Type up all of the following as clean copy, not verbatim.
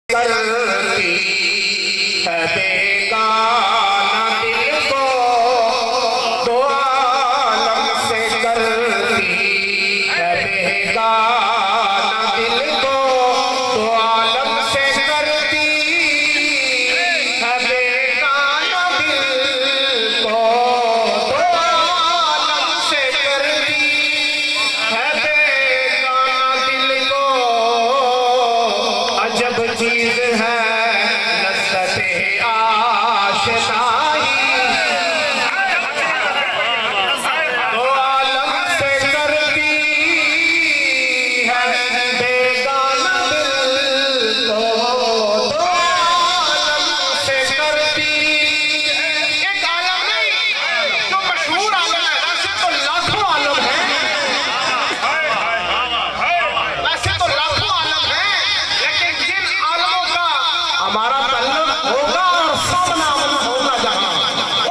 करती है बेगाना दिल को, दो आलम से करती है बेगाना दिल को, दो आलम से करती है बेगाना दिल को, दो आलम से करती है बेगाना दिल को। अजब चीज है लज़्ज़त-ए आशनाई, दो आलम से करती है बेगाना दिल को, दो आलम से करती। एक आलम नहीं जो मशहूर आलम है, वैसे तो लाखों आलम है, वैसे तो लाखों आलम है, लेकिन जिन आलमों का हमारा ताल्लुक होगा और सब नाम होगा जहां,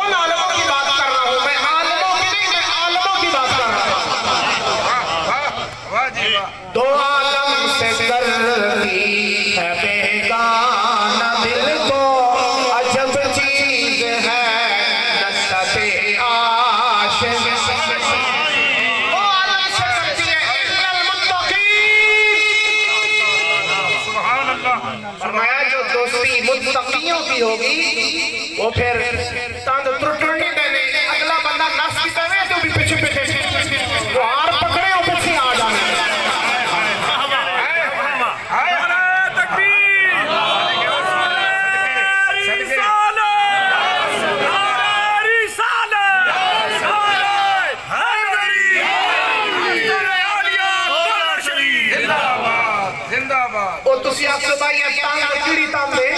उन आलमों की बात कर रहा हूं मैं, आलमों की नहीं, मैं आलमों की बात कर रहा हूं। दो आलम से करती है बेगाना दिल को, अजब चीज है लज़्ज़त-ए आशिक़। दो आलम से करती है इन्नल मुत्तक़ीन, फरमाया जो दोस्ती मुत्तकियों की होगी वो फिर तंद त्रुटने देने, अगला बंदा नस की तरह तो भी पीछे पीछे वो हार पकड़े और पीछे आ जाने। ਉਹ ਤੁਸੀਂ ਆਖੋ ਭਾਈ ਇਹ ਤੰਦ ਕਿਹੜੀ ਤੰਦ ਹੈ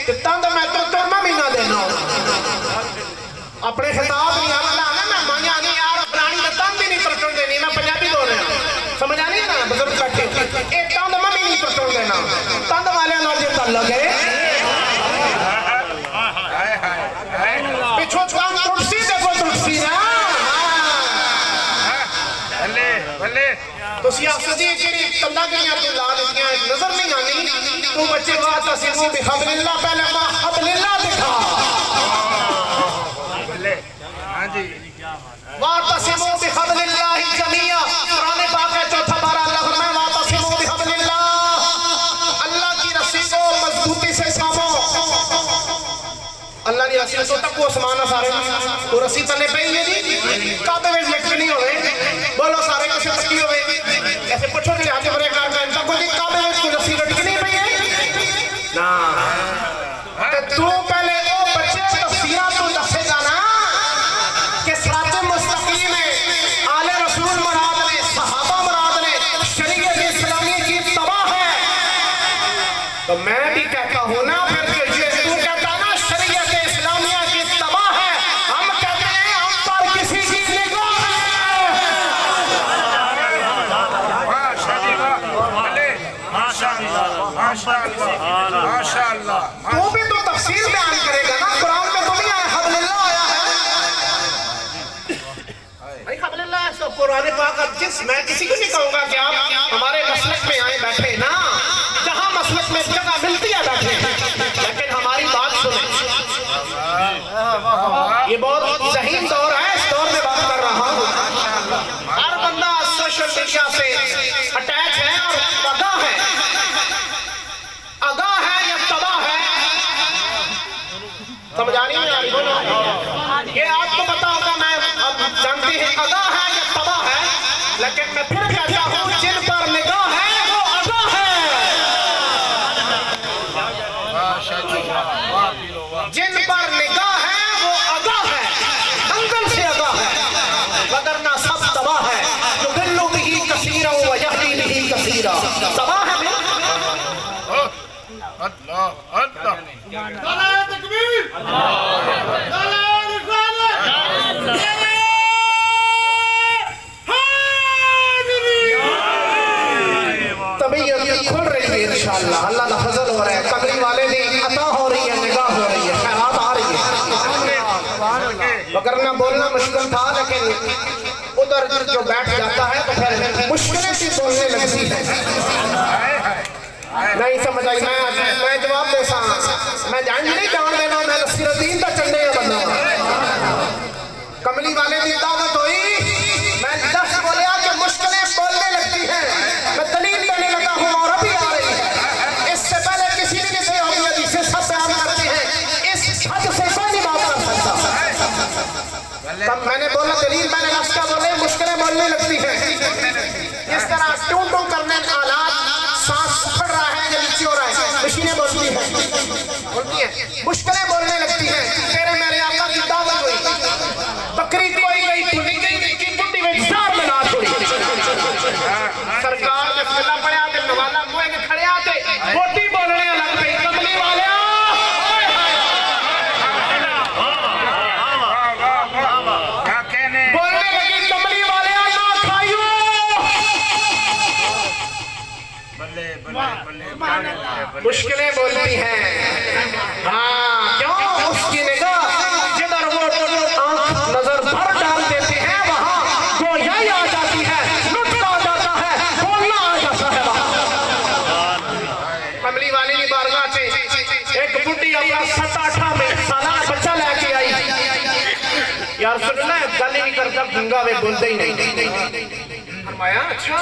ਤੇ ਤੰਦ ਮੈਂ ਤਾਂ ਤੁਰਨਾ ਮਹੀਨਾ ਦੇਣਾ ਆਪਣੇ ਖਿਤਾਬ ਨਹੀਂ ਆਉਂਦਾ ਨਾ, ਮੈਂ ਮੰਨਿਆ ਨਹੀਂ ਯਾਰ ਪੁਰਾਣੀ ਤਾਂ ਤੰਦ ਹੀ ਨਹੀਂ ਟੁੱਟਣ ਦੇਣੀ, ਮੈਂ ਪੰਜਾਬੀ ਬੋਲ ਰਿਹਾ, ਸਮਝ ਆ ਨਹੀਂ ਨਾ ਬਜ਼ੁਰਗ ਬੈਠੇ, ਇਹ ਤੰਦ ਮੈਂ ਵੀ ਨਹੀਂ ਟੁੱਟਣ ਦੇਣਾ, ਤੰਦ ਵਾਲਿਆਂ ਨਾਲ ਜੇ ਤਾਲੁਕ ਹੈ ਪਿੱਛੋਂ ਤੰਦ ਟੁੱਟਸੀ ਦੇਖੋ ਟੁੱਟਸੀ ਨਾ ਬੱਲੇ ਤੁਸੀਂ ਆਖਦੇ ਜਿਹੜੀ ਕੰਦਾ ਗਈਆਂ ਤੂੰ ਲਾ ਦਿੱਤੀਆਂ ਨਜ਼ਰ ਨਹੀਂ ਆਉਂਦੀ, ਤੂੰ ਬੱਚੇ ਬਾਤ ਅਸੀਂ ਨੂੰ ਬਿਹਬਲਿल्लाह ਪਹਿਲੇ ਮਾ ਹਬਲਿल्लाह ਦਿਖਾ ਬੱਲੇ ਹਾਂਜੀ वातसिमू बिहब्लिल्लाहि जमीआ, कुरान पाक है चौथा पारा, अल्लाह फरमाए वातसिमू बिहब्लिल्लाह, अल्लाह की रस्सी को मजबूती से थामो। अल्लाह की रस्सी तो तक आसमान सारे तो रस्सी तले पे ही है जी, काबे में लटकनी होवे, बोलो सारे किसे लटकी होवे, ऐसे पूछो कि आज बड़े कार का इनका कोई काबे में कोई रस्सी लटकनी पई है ना, ते तू पहले ओ बच्चे तफसीरा तू दसेगा ना कि सिराते मुस्तकीम में आले रसूल मुराद ने, सहाबा मुराद ने, शरीयत इस्लामी की तबाह है, तो मैं भी कहता हूं ना फिर कि ये तू कहता ना शरीयत इस्लामिया की तबाह है, हम कहते हैं हम पर किसी की निगाह है। माशाअल्लाह, तू भी तो तफसीर बयान करेगा ना, कुरान में तो नहीं आया हबलिल्लाह आया है भाई, हबलिल्लाह तो कुरान पाक। जिस मैं किसी को नहीं कहूंगा कि आप हमारे मसलक में आए बैठे ना, जहां मसलक में जगह मिलती है बैठे, लेकिन हमारी बात सुने, ये बहुत ज़हीन दौर है, इस दौर में बात कर रहा हूं, हर बंदा सोशल मीडिया से अटैच है और आगाह है, आगाह है या तबाह है, समझ आ रही है यार, बोलो ये आपको पता होगा, मैं अब जानती है आगाह है या तबाह है, लेकिन मैं फिर कहता हूं जिन पर निगाह है वो आगाह है, जिन पर निगाह है वो आगाह है, अंदर से आगाह है, वगरना सब तबाह है, जो दिल्लु बिही कसीरा व यहदी बिही कसीरा, तबाह है मैं। अल्लाह अल्लाह नारे तकबीर, नारे रिसालत, तबीयत खुल रही है इंशाअल्लाह, अल्लाह का फजल हो रहा है, कमरी वाले की अता हो रही है, निगाह हो रही है, खैरात आ रही है, वगरना बोलना मुश्किल था, लेकिन उधर जो बैठ जाता है तो फिर मुश्किलें भी बोलने लगती है। नहीं समझ आई, मैं मैं जान नहीं जान देना मैं नसीरुद्दीन का चंडे का बंदा कमली वाले की दावत हुई मैं 10 बोलिया कि मुश्किलें बोलने लगती हैं मैं दलील देने लगा हूँ और अभी आ रही है इससे पहले किसी ने किसी होगी जिसे सब बयान करते हैं इस हद से कोई नहीं बात कर सकता तब मैंने बोला दलील मैंने लफ्ज़ बोले मुश्किलें बोलने लगती हैं इस तरह टूं टूं करने आलात सांस फट रहा है या नीचे हो रहा है मशीनें बोलती हैं मुश्किलें बोलने लगती हैं तेरे मेरे आका की दावत हुई बकरी कोई गई भुनी गई की बुड्ढी में चार बना छोड़ी सरकार ने फैला पड़े आते नवाला मुए के खड़े आते बोटी बोलने लग गई कमली वाले बोलने लगी कमली वाले ना खाइयो मुश्किलें बोलती हैं हाँ क्यों उसकी निगाह जिधर वो आंख नजर भर डाल देते हैं वहां गोयाई आ जाती है लुत्फ आ जाता है बोलना आ जाता है वहां कमली वाली की बारगाह से एक बुढ़ी अपना 7-8 में साला बच्चा लेके आई यार सुनना गल ही नहीं करता गंगा में बोलते ही नहीं फरमाया अच्छा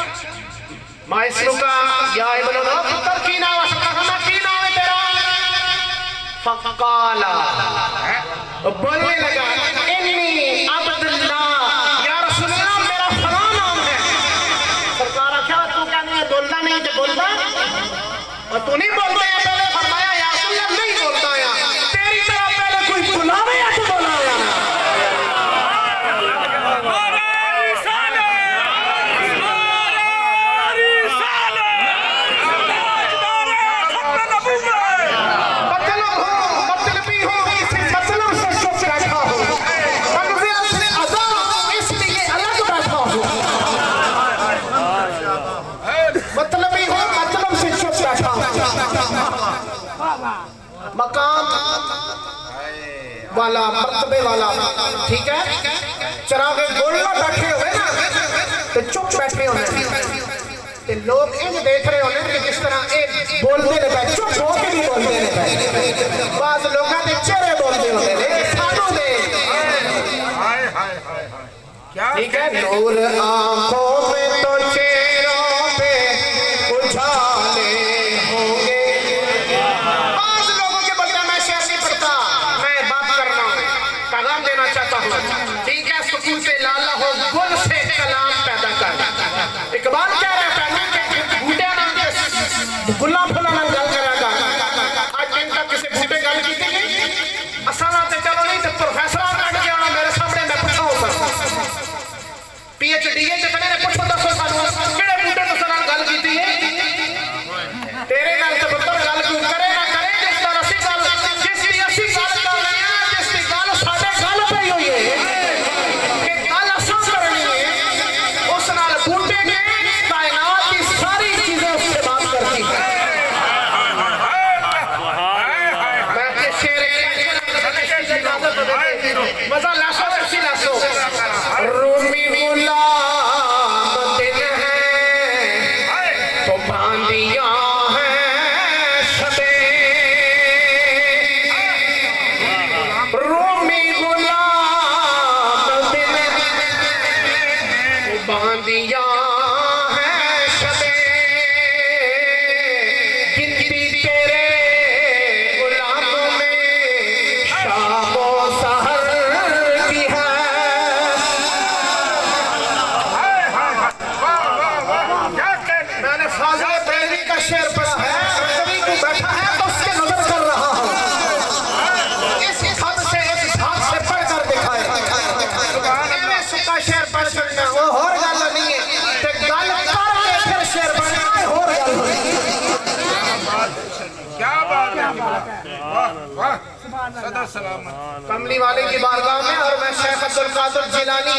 मां इसनु का या इब्न नो पुत्र की नाम है की नाम है तेरा फकाला बोलने लगा इन्नी अब्दुल्लाह या रसूल अल्लाह मेरा फला नाम है सरकार क्या तू क्या नहीं बोलता नहीं तो बोलता और तू नहीं बोलता है पहले फरमाया या रसूल अल्लाह नहीं बोलता है तेरी तरह पहले कोई बुलावे या तू बुलाया मकाम वाला मर्तबे वाला ठीक है चरागे गोलना बैठे हुए ना तो चुप बैठे होने ते लोग इन देख रहे होने कि जिस तरह एक बोलते ने बैठे चुप होके भी बोलते ने बैठे बाद लोगों के चेहरे बोलते होने ने सानों दे हाय हाय हाय क्या ठीक है नूर आंखों में तो चेहरों पे उछाले होंगे ठीक है सुकून से लाला हो गुल से कलाम पैदा कर इकबाल कह रहा है बूटे नाम के गुला फुला नाम गल करेगा आज दिन तक किसी बूटे गल की थी असाना ते चलो नहीं तो प्रोफेसर कट के आना मेरे सामने मैं पूछाऊं सर पीएचडी के जितने ने पूछो दसो सानू केड़े बूटे तो सर गल की थी तेरे नाल तो पुत्र गल क्यों करे ना करे जिस तरह से गल जिसकी असली गल कर रहे हैं जिसकी गल साडे गल पे ही हुई है मजा लासो अच्छी लासो रूमी गुलाम दिन है तो बांदियां हैं शबे रूमी गुलाम दिन तो बांदियां हैं शबे गिनती तेरे गुलामों में शामो शेर पड़ा है कभी तू बैठा है तो उसके नजर कर रहा हूं इस हद से इस भाग से पढ़ कर दिखाए एवे सुका शेर पढ़ सकना वो और गल नहीं है ते गल करके फिर शेर बनना और गल क्या बात है वाह वाह सदा सलामत कमली वाले की बारगाह में और मैं शेख अब्दुल कादिर जिलानी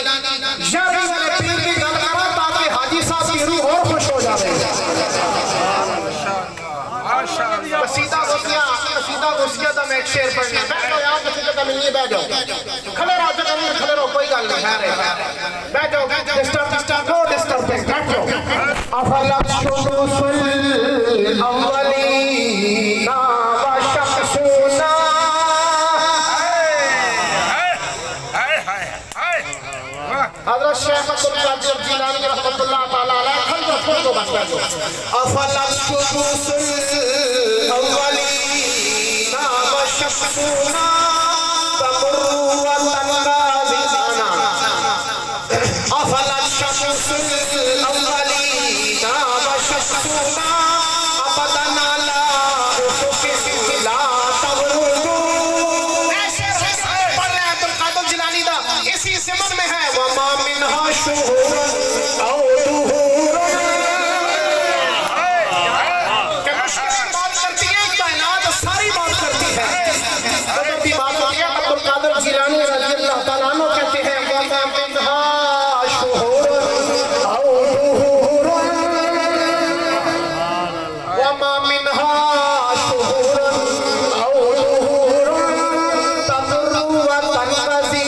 यारी वाले पीर की गल करा ताकि हाजी साहब की रूह और खुश हो जाए कसीदा गुस्सिया दा मैं एक शेर पढ़ना बैठो यार किसी का मिलनी बैठ जाओ खड़े रहो तो नहीं खड़े रहो कोई गल नहीं बैठ जाओ डिस्टर्ब नो डिस्टर्ब बैठ जाओ अफला शुरुल अव्वलीना व शमसुना हजरत शेख अब्दुल कादिर जिलानी रहमतुल्लाह ताला अलैह खल को छोड़ दो बस कर दो अफलम शुबुसुल अव्वलीना वशफुना तमुरु व तनगाज़िना अफलम शुबुसुल अव्वलीना वशफुना अबदन ला उफुक़ ला तवरुदू। ऐसे पढ़ रहे हैं अब्दुल कादिर जिलानी दा इसी ज़मन में है वमा मिनहा शुहूरुन औ दुहूरुन के मुश्किल बात करती है कायनात सारी बात करती है कदर की बात होती है। अब्दुल कादिर जिलानी रज़ी अल्लाह तआला अन्हु कहते हैं वमा मिनहा शुहूरुन औ दुहूरुन वमा मिनहा शुहूरुन औ दुहूरुन तमुरु व तनक़ज़ी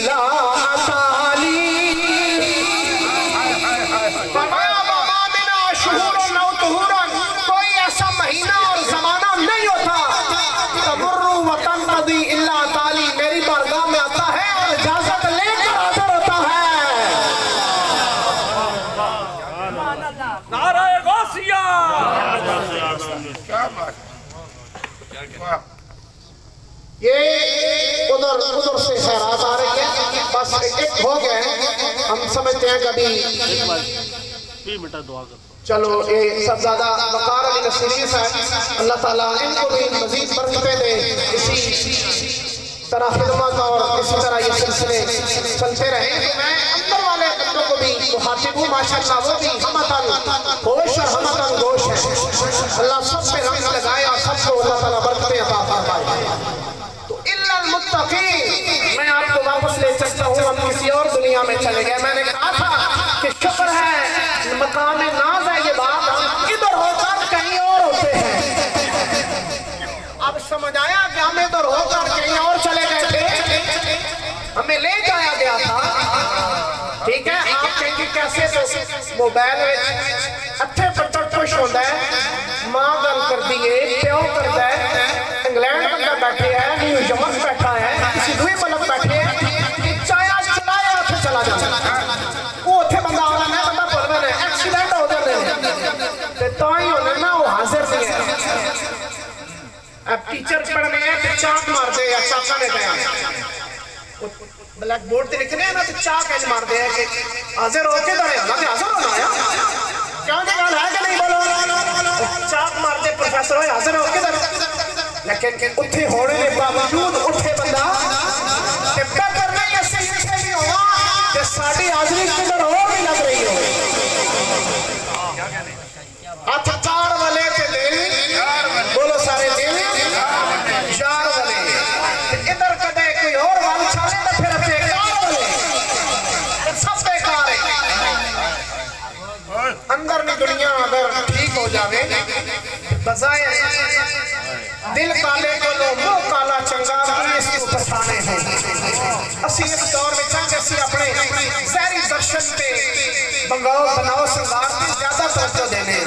ला अताली। फरमाया वमा मिनहा शुहूरुन औ दुहूरुन कोई ऐसा महीना और ज़माना नहीं होता तमुरु व तनक़ज़ी इल्ला अताली मेरी बारगाह में आता है और इजाजत लेकर हाजिर होता है। नाराए गौसिया क्या बात वाह ये उधर उधर से खैरात आ रही है बस एक हो गए हम समझते हैं कभी चलो ये सब ज्यादा वकार अली नसीरी साहब अल्लाह ताला इनको भी मजीद बरकतें दे इसी तरह खिदमत और इसी तरह ये सिलसिले चलते रहे। तो मैं अंदर वाले बच्चों को भी मुखातिब हूँ माशाअल्लाह वो भी हमतन होश और हमतन गोश है। अल्लाह सब पे रंग लगाए और सबको अल्लाह ताला बरकतें अता फरमाए। तो इल्लल मुत्तकीन मैं आपको वापस ले चलता हूँ हम किसी और दुनिया में चले गए। मैंने कहा था कि शुक्र है मकाम नाज है ये बात इधर होकर कहीं और होते हैं। अब समझ आया कि हम इधर होकर कहीं और चले गए थे हमें ले जाया गया था। ठीक है आप कहेंगे कैसे तो मोबाइल में अच्छे बच्चा खुश होता है मां गल कर दिए प्यो करता है इंग्लैंड बंदा बैठे है न्यूयॉर्क बैठा है किसी दूसरे मुल्क बैठे है चाया चलाया उठे चला जाता वो उठे बंदा आना है बंदा बोलना है एक्सीडेंट हो जाते हैं ते तो ही होने ना वो हाजिर नहीं है। अब टीचर पढ़ने हैं तो चाक मार दे या चाका ने गया ब्लैक बोर्ड पे लिखने हैं ना तो चाक ऐसे मार दे कि हाजिर होके दरे ना कि हाजिर होना है क्या क्या गाल है कि नहीं बोलो चाक मार दे प्रोफेसर हो हाजिर होके दरे लेकिन उठे होने के बावजूद उठे बंदा ते पेपर नहीं ऐसे नहीं हुआ कि साडी हाजिरी किधर और भी लग रही हो हाथ चार वाले ते दिल बोलो सारे दिल चार वाले इधर कदे कोई और वाल चाले तो फिर अपने चार वाले सब बेकार है। अंदर की दुनिया अगर ठीक हो जावे बजाय दिल काले को लो मुंह काला चंगा इसको पछाने हैं असी इस दौर में चंगे असी अपने जहरी दर्शन पे बंगाओ बनाओ सरदार की ज्यादा तवज्जो देने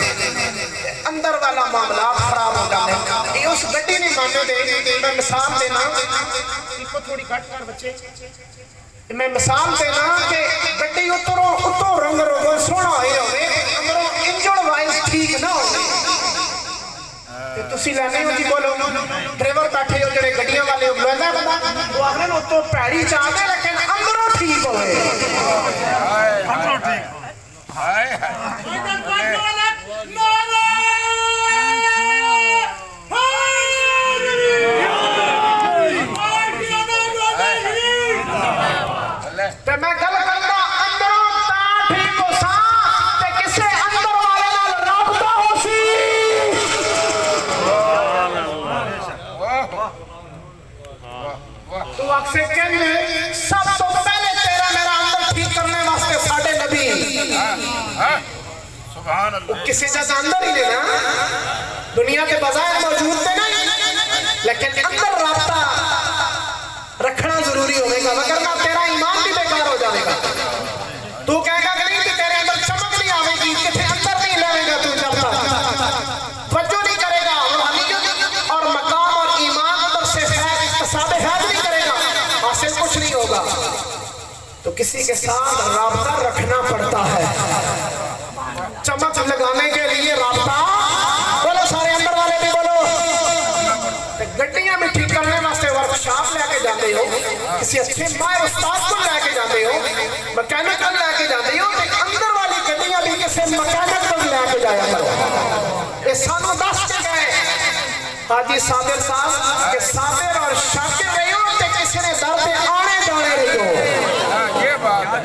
अंदर वाला मामला खराब हो जाते ये उस गड्डी नहीं मानने दे मैं मिसाल देना इसको थोड़ी कट कर बच्चे मैं मिसाल देना कि गड्डी उतरो उतो रंग रोगो सोना होए होवे अंदरों इंजन वाइज ठीक ना होवे ते तुसी लेने हो जी बोलो ड्राइवर बैठे हो जेड़े गड्डियां वाले लेंदा बंदा वो आखने उतो पैड़ी चाहते लेकिन अंदरों ठीक होवे अंदरों ठीक हाय ते मैं गल करदा अंदरों ता ठीक हो सा ते किसे अंदर वाले नाल राबता होसी तू अक्सर कहने सब तो पहले तेरा मेरा अंदर ठीक करने वास्ते साडे नबी सुभान अल्लाह किसी जगह अंदर ही लेना दुनिया के बाजार मौजूद थे नहीं लेकिन अंदर रास्ता रखना जरूरी होगा वरना तेरा ईमान भी बेकार हो जाएगा। तू कहेगा कि नहीं कि तेरे अंदर चमक नहीं आएगी किथे अंदर नहीं लेगा तू जब तक वजो नहीं करेगा और मकाम और ईमान अंदर से फैज इक्तसाब फैज नहीं करेगा हासिल कुछ नहीं होगा। तो किसी के साथ राब्ता रखना पड़ता है। चमक लगाने के लिए राब्ता, बोलो सारे अंदर वाले भी बोलो। गड्डियां भी ठीक करने वास्ते वर्कशॉप लेके जाते हो, किसी अच्छे माहिर उस्ताद को लेके जाते हो, मैकेनिकल लेके जाते हो, तो अंदर वाली गड्डियां भी किसी मैकेनिक को लेके जाया करो। ये सानू दस के गए हाजी साबिर साहब के साबिर और शाकिर रही हो, तो किसी ने दर पे आने जाने रही हो। ये बात है,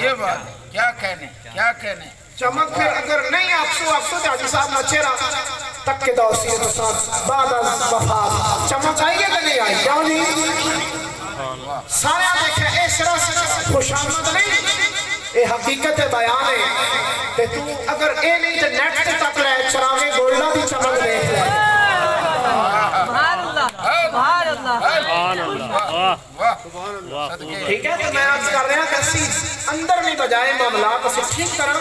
ये बात क्या कहने चमक फिर अगर नहीं आपसो तो हाजी साहब मचेरा तक के दौर से तो साथ बाद वफात चमक आई है कि नहीं आई? क्यों जी सारे देखे ए सिर्फ खुशामद नहीं, ये हकीकत बयान है कि तू अगर ए नहीं तो नेट से तक ले चरागे गोल्डा की चमक देख ले। ठीक है, तो मैं आज कर रहा कि असी अंदर नहीं बजाए मामला असी ठीक करा,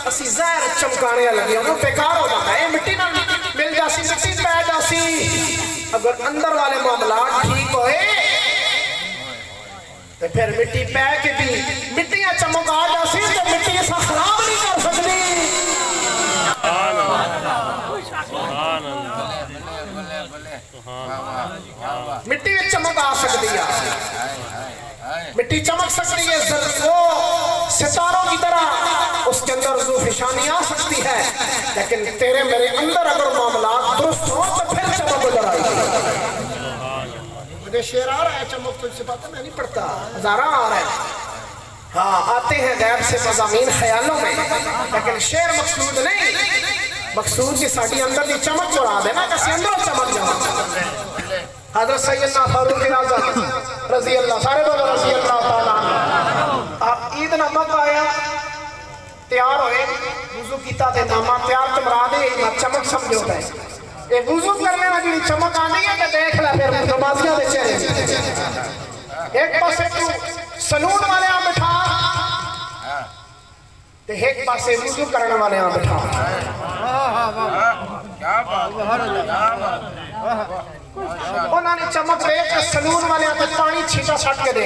असी ज़हर चमकाने लगे वो बेकार हो जाता है। मिट्टी ना मिल जासी, मिट्टी पै जासी। अगर अंदर वाले मामला ठीक होए तो फिर मिट्टी पै के भी मिट्टियां चमका जासी, तो मिट्टी ऐसा खराब नहीं कर सकती। मिट्टी में चमक आ सकती है, मिट्टी चमक सकती है, वो सितारों की तरह उसके अंदर ज़ुफ़िशानी आ सकती है। लेकिन तेरे मेरे अंदर अगर मामला दुरुस्त हो तो फिर चमक उधर आएगी। मुझे शेर आ रहा है, चमक तुझसे पता मैं नहीं पढ़ता, हज़ारा आ रहा है। हाँ आते हैं गैब से मज़ामीन ख्यालों में, लेकिन शेर मकसूद नहीं, मकसूद की साड़ी अंदर की चमक उड़ा देना, किसी अंदर चमक जाओ। हज़रत सैयदना फारूक आज़म रज़ी अल्लाह, सारे बोलो रज़ी अल्लाह ताला। आप ईद नमक आया तैयार होए, वुज़ू कीता ते नामा तैयार चमरा दे, चमक समझो है। ये वुज़ू करने वाली चमक आनी है तो देख ले फिर नमाज़ियां दे चेहरे। एक पासे तू सलून वाले आ बैठा ते एक पासे वुज़ू करने वाले आ बैठा। क्या बात उन्होंने चमक देख के सलून वाले पे पानी छीटा छट के दे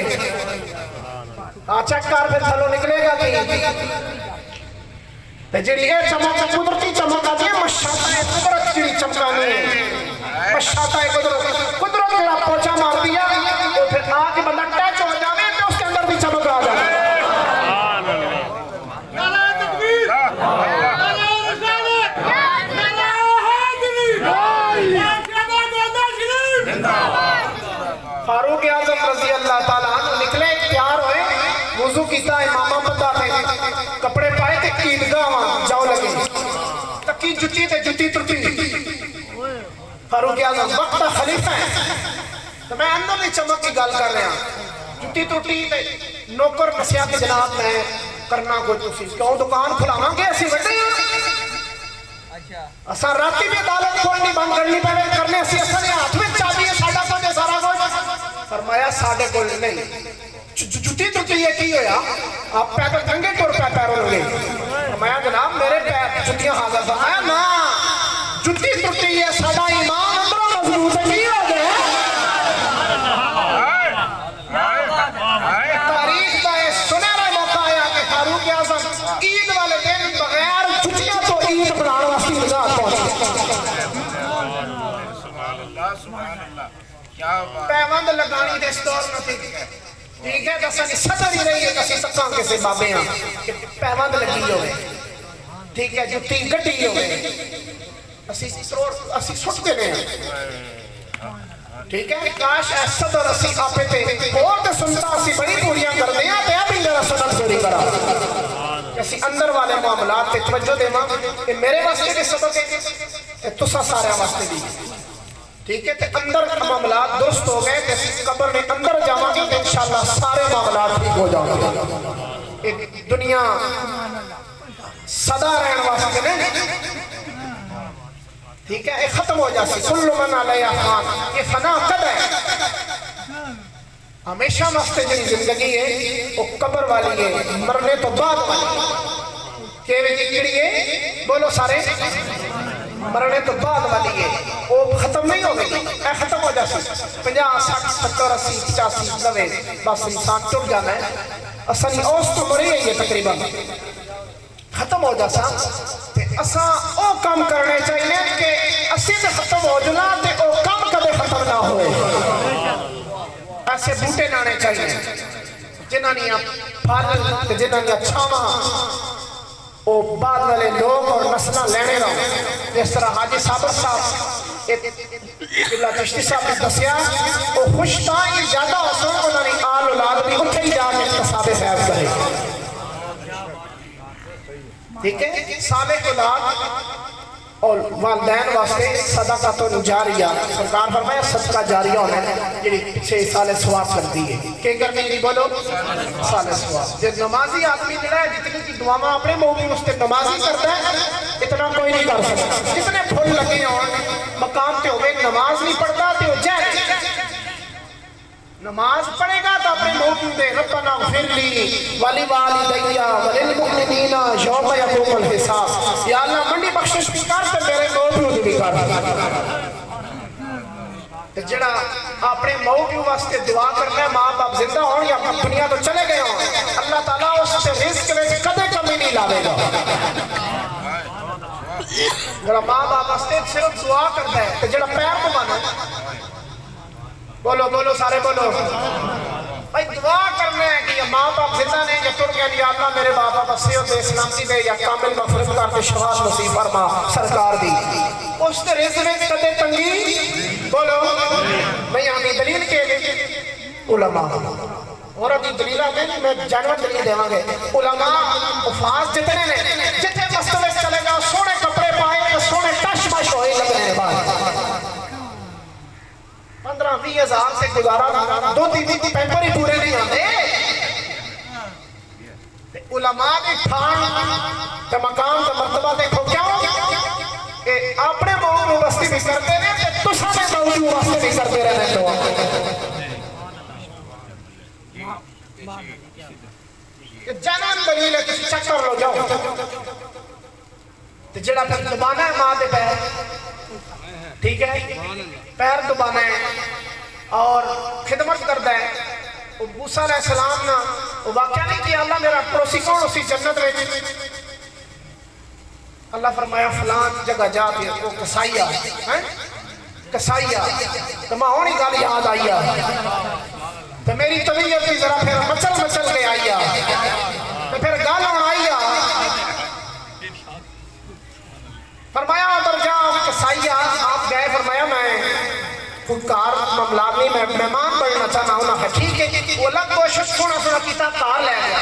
चेक कर, फिर थलो निकलेगा कि जी चमक कुदरती चमक आती है। मशाता कुदरत जी चमकानी है, मशाता कुदरत जरा पोछा मार दिया तो फिर आके बंदा टच हो जाए तो उसके अंदर भी चमक आ जाए। फारूक आज़म रज़ी अल्लाह ताला अन्हु निकले, तैयार होए, वुज़ू कीता, इमामा बंदा थे, कपड़े पाए ते ईदगाह जाओ लगे, तकी जुती ते जुती टुटी। फारूक आज़म वक्त खलीफा है, तो मैं अंदर की चमक की गल कर रहा, जुती टुटी ते नौकर नसिया के जनाब मैं करना कोई तुसी क्यों दुकान खुलावांगे असी वड्डे असा राती भी अदालत खोलनी बंद करनी पवे करने असी असले हाथ में चाबी है साडा को सारा कुछ। फरमाया साडे कोल नहीं, जुती टुटी है की होया आप पैदल नंगे टुर पे पैरों लगे। फरमाया जनाब मेरे पैर जुतियां हाजिर। फरमाया ना जुती टुटी है साडा ईमान अंदरों मजबूत है की हो गया। तारीख का ये सुनहरा मौका आया कि फारूक आज़म ईद वाले दिन बगैर जुतियां तो ईद बनाने वास्ते निजात पहुंचे। पैबंद लगानी दे स्टोर में ठीक है, तो असां सदर ही रही है कि सकां किसी बाबे हां कि पैबंद लगी होवे, ठीक है, जुत्ती गड्डी होवे, असी सुट देने ठीक है। काश सदर असी आपे ते और ते सुनता असी बड़ी पूरियां करदे हां ते अभी मेरा सदर चोरी करा असी अंदर वाले मामलात ते तवज्जो देवा कि मेरे वास्ते भी सबक है ते तुसा सारे वास्ते भी, ठीक है। ते अंदर मामलात दुरुस्त हो गए ते कब्र में अंदर जावांगे तो इंशाअल्लाह सारे मामलात ठीक हो जाएंगे। एक दुनिया सदा रहने वास्ते नहीं, ठीक है, ये खत्म हो जाती। कुल्लु मन अलैहा फान, ये फना कद है, हमेशा वास्ते जी जिंदगी है वो कब्र वाली है, मरने तो बाद वाली है। बोलो सारे, मरने तो बाद वाली है, वो खत्म नहीं हो गई, खत्म हो जाती। 50 60 70 80 85 90 बस इंसान टूट जाना है। असली औस तो मरी है तकरीबन खत्म हो जासा ते असा ओ काम करने चाहिए कि असी ते खत्म हो जुना ते ओ काम कदे खत्म ना होए। ऐसे बूटे लाने चाहिए जिन्हां फल ते जिन्हां छावा ओ बाद वाले लोग और नस्ल लेने रहो। जिस तरह हाजी साबर साहब चिश्ती साहब ने दसिया वो खुश था ज्यादा हो उन्होंने आल औलाद भी उत्थे ही जाके कसाबे फैज करे। ठीक है साले औलाद और वालदैन वास्ते सदका तो जारिया सरकार फरमाया सदका जारिया होना है जी पिछे साले सवाब करती है के करनी नहीं बोलो साले सवाब। जो नमाजी आदमी जड़ा है जितनी की दुआवां अपने मौके उसते नमाजी करता है इतना कोई नहीं कर सकता। जितने फुल लगे हो मकाम पे होवे नमाज नहीं पढ़ता तो जय नमाज पढ़ेगा तो अपने मौके दे रब्बना ग़फिरली वली वालिदैया वलिल मुमिनीना यौम यक़ूमुल हिसाब या अल्लाह मंडी बख्शिश भी कर ते मेरे मौजूद भी कर। ते जेड़ा अपने मौके वास्ते दुआ करना है मां बाप जिंदा हों या दुनिया तो चले गए हों अल्लाह ताला उससे रिस्क में कदे कमी नहीं लावेगा। जेड़ा मां बाप वास्ते सिर्फ दुआ करता है ते जेड़ा पैर घुमाना बोलो बोलो सारे बोलो भाई दुआ करना है कि माँ बाप जिंदा ने या तुर गए या अल्लाह मेरे बाप बाप सेहत दे सलामती दे या कामिल मग़फ़िरत कर दे शफ़ाअत नसीब फरमा सरकार दी उस ते रिज़्क़ में कदे तंगी बोलो भाई हमें दलील के उलमा और अभी दलील में मैं जानवर दलील देवांगे उलमा उफाज जितने ने जितने मस्तवे चलेगा सोने कपड़े पाए सोने टश मश होए लगने बाद 15-20 हज़ार से गुजारा 2-3 दिन पेपर ही पूरे नहीं आते। उलमा की ठान ते मकाम ते मर्तबा देखो क्यों ए अपने मौजू बस्ती भी करते ने ते तुसा ने मौजू वास्ते भी करते रहने तो ये जनन दलील है किसी चक्कर लो जाओ ते जेड़ा फिर दबाना है मां दे पैर ठीक है पैर दबाना है और खिदमत करता है वो मूसा अलैहिस्सलाम ना वो वाकया नहीं कि अल्लाह मेरा पड़ोसी कौन उसी जन्नत में अल्लाह फरमाया फलान जगह जा के वो कसाईया हैं कसाईया तो मां होनी गल याद आई है तो मेरी तबीयत भी जरा फिर मचल मचल के आई है तो फिर गल होना आई है फरमाया उधर जाओ कसाईया आप गए फरमाया मैं कार मामला नहीं मैं मेहमान बनना चाहना हूं ना ठीक है वो अलग कोशिश सोना सोना किता कार ले गया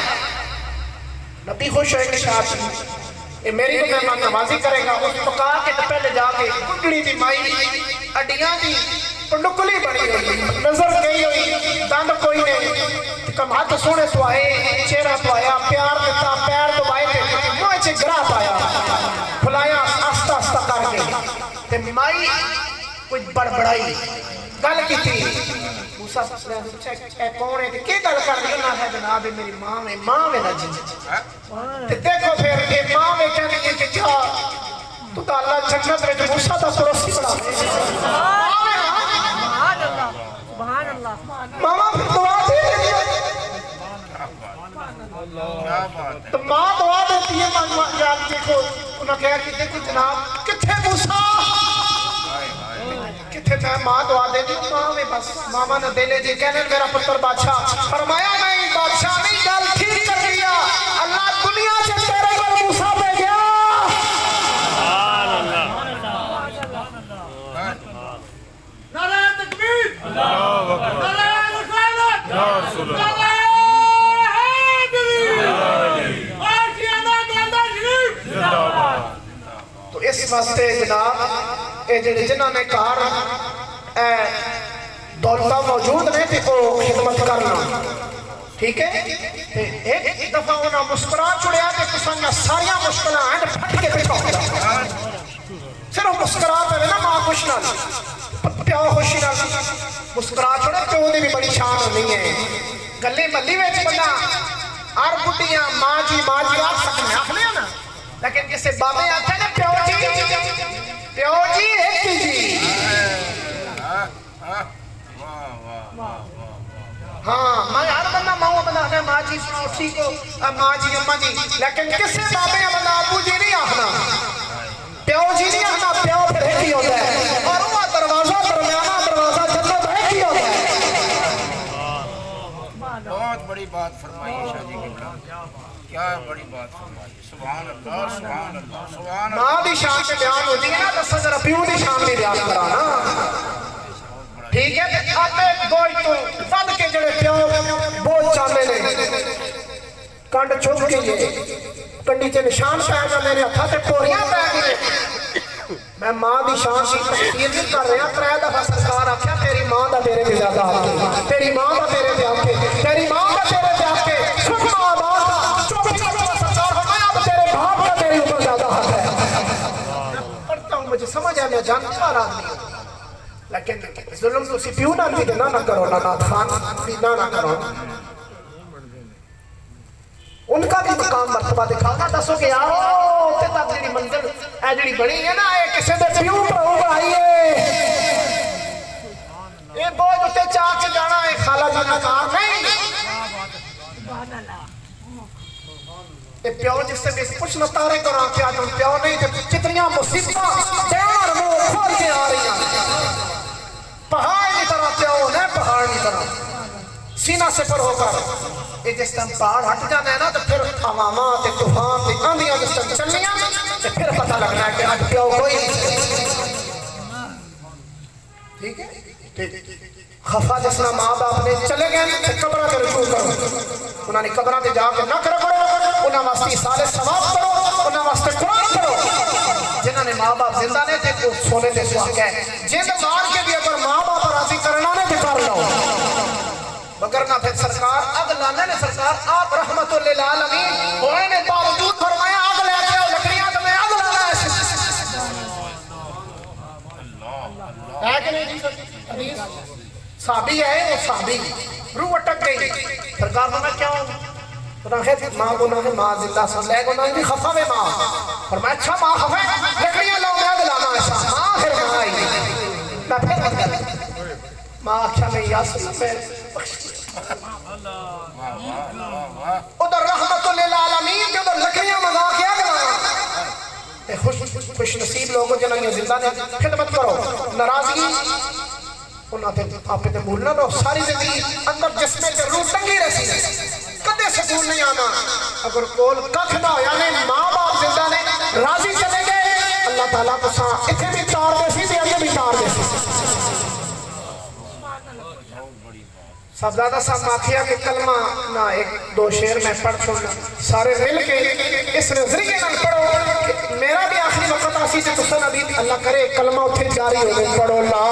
नबी खुश होए कि शायद ये मेरी तो मेहमान नमाजी करेगा उस पका के तो पहले जाके कुंडली दी माई अड्डियां दी पंडुकली बनी हुई नजर गई हुई दंद कोई नहीं कम हाथ सोने तो आए चेहरा तो आया प्यार देता पैर दबाए थे मुंह च गरा पाया फुलाया आस्ता आस्ता करके ते माई कुछ बड़बड़ाई गल की थी मूसा ने पूछा ए कौन है के गल कर रही ना है जनाब मेरी मां है ना जी ते देखो फिर ये मां वे कहती है कि क्या तू तो अल्लाह जन्नत में मूसा दा पड़ोसी बना सुभान अल्लाह मामा फिर दुआ दे क्या बात है तो मां दुआ देती है यार देखो उन्होंने कहा कि देखो जनाब किथे मूसा किथे मैं मां दुआ दे दी मां में बस मामा ने देले जी कहने मेरा पुत्र बादशाह फरमाया नहीं बादशाह नहीं गल ठीक कर दिया अल्लाह दुनिया से तेरे पर मूसा भेजा सुभान अल्लाह नारे तकबीर अल्लाहू अकबर नारे रिसालत या रसूल अल्लाह तो इस वास्ते जनाब ये जिन्होंने कार दौलत मौजूद ने तो खिदमत करना ठीक है एक दफा उन्हें मुस्कुरा छुड़िया तो सारिया मुश्किल फट के पिछा सिर्फ मुस्कुरा पे ना मां खुश ना प्यो खुशी ना मुस्कुरा छोड़े प्यो की भी बड़ी शान होनी है गली मल्ली में बंदा हर बुढ़िया मां जी आख सकते आखने ना लेकिन किसी बाबे आखे ना प्यो जी एक जी हाँ मैं हर बंदा माँ बना है माँ जी जी सुनाओ ठीक हो माँ जी अम्मा जी लेकिन किसी बाबे बंदा अबू जी नहीं आखना प्यो जी नहीं आखना प्यो फिर एक ही होता है और वो दरवाजा दरमियाना दरवाजा जन्नत है ही होता है बहुत बड़ी बात फरमाई है शादी की क्या बड़ी बात फरमाई सुभान अल्लाह सुभान अल्लाह सुभान अल्लाह माँ की शान से बयान होती है ना दस जरा प्यो की शान में बयान कराना ठीक है आपे बोझ तो सद के जड़े प्यो बोझ चाले ने कंड चुप के ये कंडी ते निशान पाएगा मेरे हाथ से पोरियां पै गई मैं मां दी शान की तस्वीर नहीं कर रहा त्रै दफा सरकार आख्या तेरी मां दा तेरे ते ज्यादा हक है तेरी मां दा तेरे ते हक है तेरी मां दा तेरे ते हक है सुख मां बाप का चुप चुप सरकार फरमाया अब तेरे बाप का तेरे ऊपर ज्यादा हक है पढ़ता हूं मुझे समझ है मैं जानकार आदमी हूं लेकिन जुल्म तो सी प्यू नाल भी ना करो ना खान भी ना करो उनका भी मकाम मर्तबा दिखाओ ना दसो कि आओ उत्ते तक जी मंजिल है जी बनी है ना ये किसी के प्यू भराऊ बनाई है ये बोझ उत्ते चाह के जाना है खाला जी का कार नहीं ये प्यो जिससे भी कुछ न तारे करा के आज प्यो नहीं थे कितनियां मुसीबत चार मुंह खोल के आ रही हैं पहाड़ की तरह प्यो है पहाड़ की तरह सीना से पर होकर ये जिस टाइम पहाड़ हट जाता है ना तो फिर हवामा तूफान आंधियां जिस टाइम चलनिया तो फिर पता लगना है कि आज प्यो कोई ठीक है खफा जिसना माँ बाप ने चले गए कब्र के रुजू करो उन्होंने कब्र से जाके न करो उन्होंने वास्ते सारे सवाब करो उन्होंने वास्ते कुरान करो जिन्होंने माँ बाप जिंदा ने थे वो सोने के सुहाग है जिंद मार के भी अगर माँ बाप राजी करना ने तो कर लो मगर ना फिर सरकार अग लाने ने सरकार आप रहमतुल लिल आलमीन होने ने बावजूद फरमाया अग लेके आओ लकड़ियां तो मैं अग लाना है कि नहीं जी हदीस साबी है वो साबी रूह अटक गई सरकार ने मैं क्यों राहत मां को ना है मां जिंदा सुन ले को ना भी खफा में मां फरमाया अच्छा मां खफा लकड़ियां लाओ मैं अग लाना ऐसा मां फिर मां आई ना फिर अग कर मां अच्छा नहीं यासीन में उधर रहमतुल लिल आलमीन के उधर लकड़ियां मंगा के आ गया खुश नसीब लोगों जिन्होंने जिंदा ने खिदमत करो नाराजगी उन्होंने आपे ते भूलना लो सारी जिंदगी अंदर जिस्म ते रूह टंगी रही कदे सुकून नहीं आना अगर कोल कख ना होया ने मां बाप जिंदा ने राजी चले गए अल्लाह ताला तुसा इथे भी तार दे सी ते अगे भी तार दे सब ज्यादा सब माफिया के कलमा ना एक दो शेर में पढ़ छोड़ना सारे मिल के इस नजरिए में पढ़ो मेरा भी आखिरी वक्त आसी से तुसा नबी अल्लाह करे कलमा उठे जारी हो गए पढ़ो ला